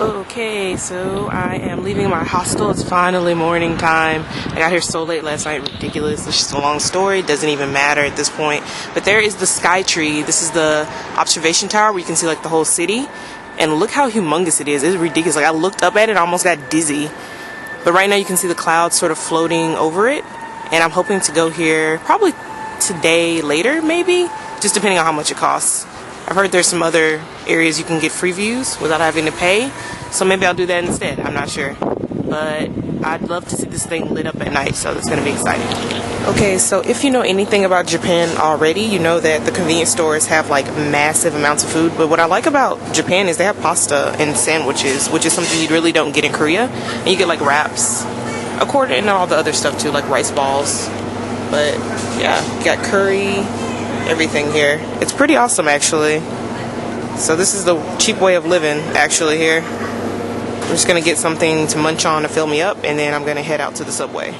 Okay, so I am leaving my hostel. It's finally morning time. I got here so late last night, ridiculous. It's just a long story. It doesn't even matter at this point. But there is the Sky Tree. This is the observation tower where you can see like the whole city. And look how humongous it is. It's ridiculous. Like I looked up at it, I almost got dizzy. But right now you can see the clouds sort of floating over it. And I'm hoping to go here probably today, later maybe, just depending on how much it costs. I've heard there's some other areas you can get free views without having to pay, so maybe I'll do that instead. I'm not sure, but I'd love to see this thing lit up at night, so that's going to be exciting. Okay, so if you know anything about Japan already, you know that the convenience stores have like massive amounts of food, but what I like about Japan is they have pasta and sandwiches, which is something you really don't get in Korea, and you get like wraps, according and all the other stuff too, like rice balls. But yeah, you got curry, everything here. It's pretty awesome actually. So this is the cheap way of living actually here. I'm just gonna get something to munch on to fill me up, and then I'm gonna head out to the subway.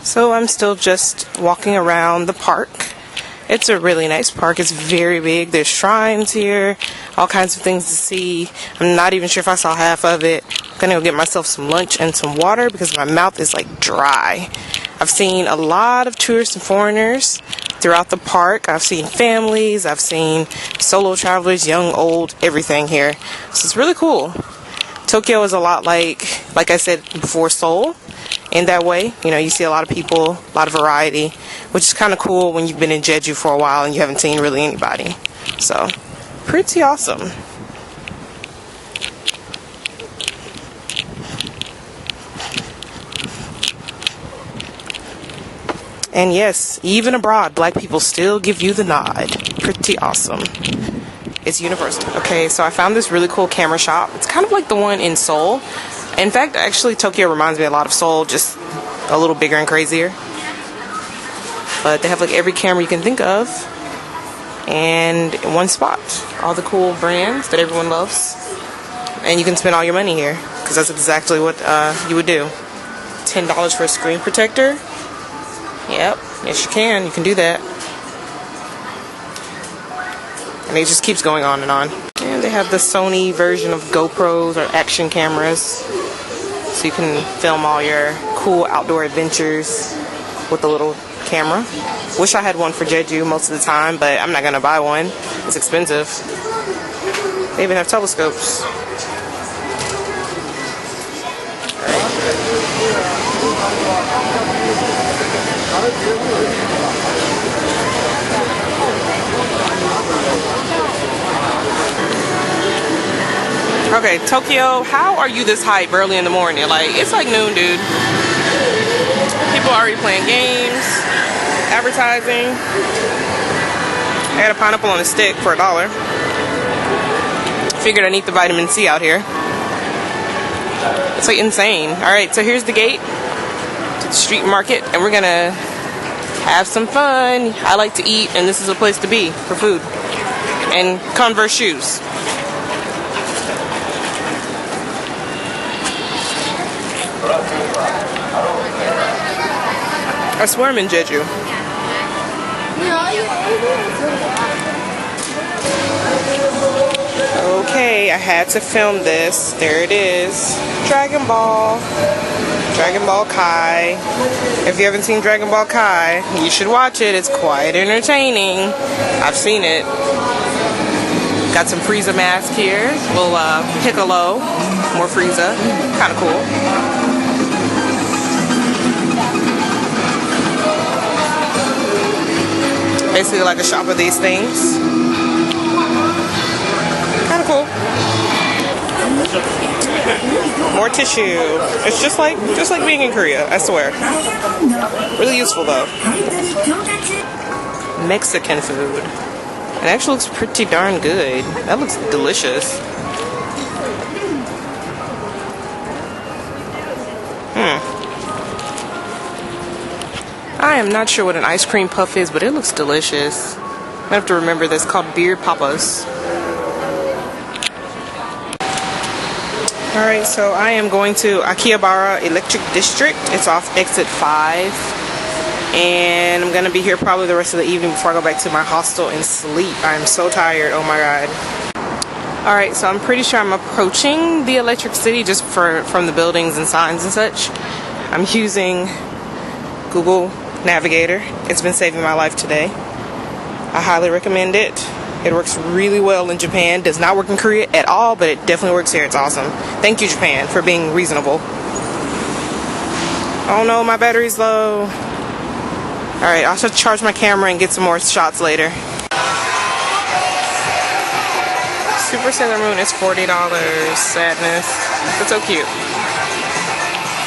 So I'm still just walking around the park. It's a really nice park. It's very big. There's shrines here, all kinds of things to see. I'm not even sure if I saw half of it. I'm gonna go get myself some lunch and some water because my mouth is like dry. I've seen a lot of tourists and foreigners throughout the park. I've seen families, I've seen solo travelers, young, old, everything here. So it's really cool. Tokyo is a lot like I said before, Seoul. In that way, you know, you see a lot of people, a lot of variety, which is kind of cool when you've been in Jeju for a while and you haven't seen really anybody. So, pretty awesome. And yes, even abroad, black people still give you the nod. Pretty awesome. It's universal. Okay, so I found this really cool camera shop. It's kind of like the one in Seoul. In fact, actually, Tokyo reminds me a lot of Seoul, just a little bigger and crazier. But they have like every camera you can think of, and in one spot, all the cool brands that everyone loves, and you can spend all your money here because that's exactly what you would do. $10 for a screen protector. Yep, yes you can. You can do that. And it just keeps going on and on. And they have the Sony version of GoPros or action cameras, so you can film all your cool outdoor adventures with a little camera. Wish I had one for Jeju most of the time, but I'm not gonna buy one. It's expensive. They even have telescopes. Okay, Tokyo, how are you this hype early in the morning? Like, it's like noon, dude. People are already playing games, advertising. I got a pineapple on a stick for $1. Figured I need the vitamin C out here. It's like insane. Alright, so here's the gate to the street market, and we're gonna have some fun. I like to eat, and this is a place to be for food. And Converse shoes. I swear I'm in Jeju. Okay, I had to film this. There it is. Dragon Ball. Dragon Ball Kai. If you haven't seen Dragon Ball Kai, you should watch it. It's quite entertaining. I've seen it. Got some Frieza mask here. Little Piccolo. More Frieza. Kind of cool. Basically like a shop of these things. Kind of cool. More tissue. It's just like being in Korea, I swear. Really useful though. Mexican food. It actually looks pretty darn good. That looks delicious. I am not sure what an ice cream puff is, but it looks delicious. I have to remember this, called Beer Papas. Alright, so I am going to Akihabara Electric District. It's off exit 5. And I'm going to be here probably the rest of the evening before I go back to my hostel and sleep. I'm so tired, oh my god. Alright, so I'm pretty sure I'm approaching the Electric City just from the buildings and signs and such. I'm using Google Navigator. It's been saving my life today. I highly recommend it. It works really well in Japan. Does not work in Korea at all, but it definitely works here. It's awesome. Thank you, Japan, for being reasonable. Oh no, my battery's low. Alright, I'll have to charge my camera and get some more shots later. Super Sailor Moon is $40. Sadness. It's so cute.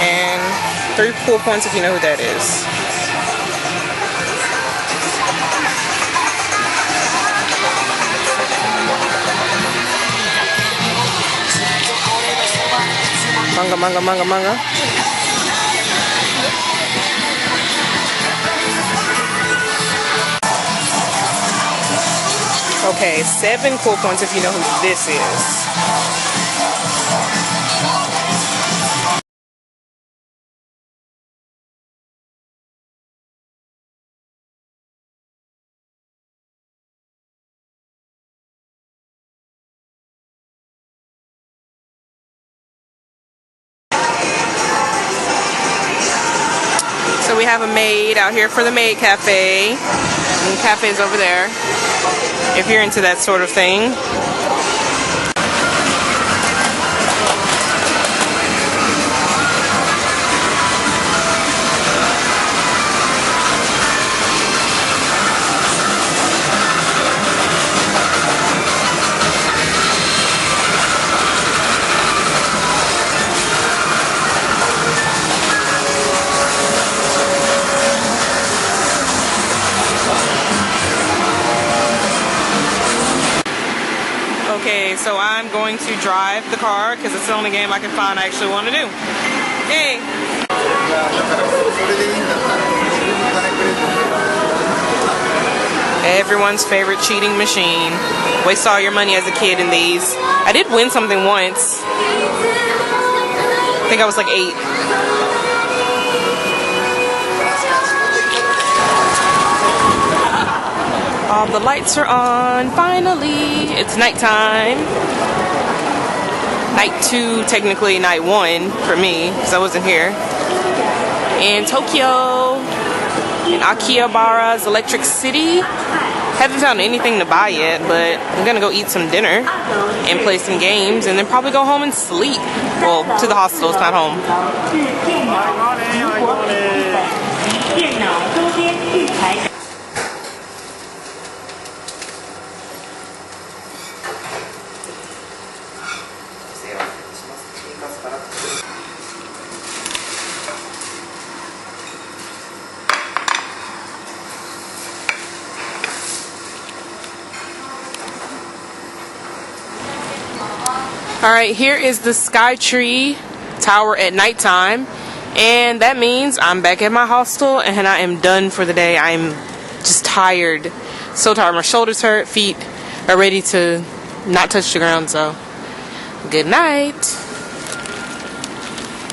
And 3 cool points if you know who that is. Manga, manga, manga, manga. Okay, 7 cool points if you know who this is. So we have a maid out here for the maid cafe. And the cafe's over there. If you're into that sort of thing. Okay, so I'm going to drive the car because it's the only game I can find I actually want to do. Yay! Everyone's favorite cheating machine. Waste all your money as a kid in these. I did win something once. I think I was like 8. All the lights are on, finally. It's nighttime. Night 2, technically night 1 for me, because I wasn't here. In Tokyo, in Akihabara's Electric City. Haven't found anything to buy yet, but I'm gonna go eat some dinner and play some games and then probably go home and sleep. Well, to the hostel, it's not home. Alright, here is the Skytree Tower at nighttime. And that means I'm back at my hostel and I am done for the day. I'm just tired. So tired. My shoulders hurt, feet are ready to not touch the ground. So, good night.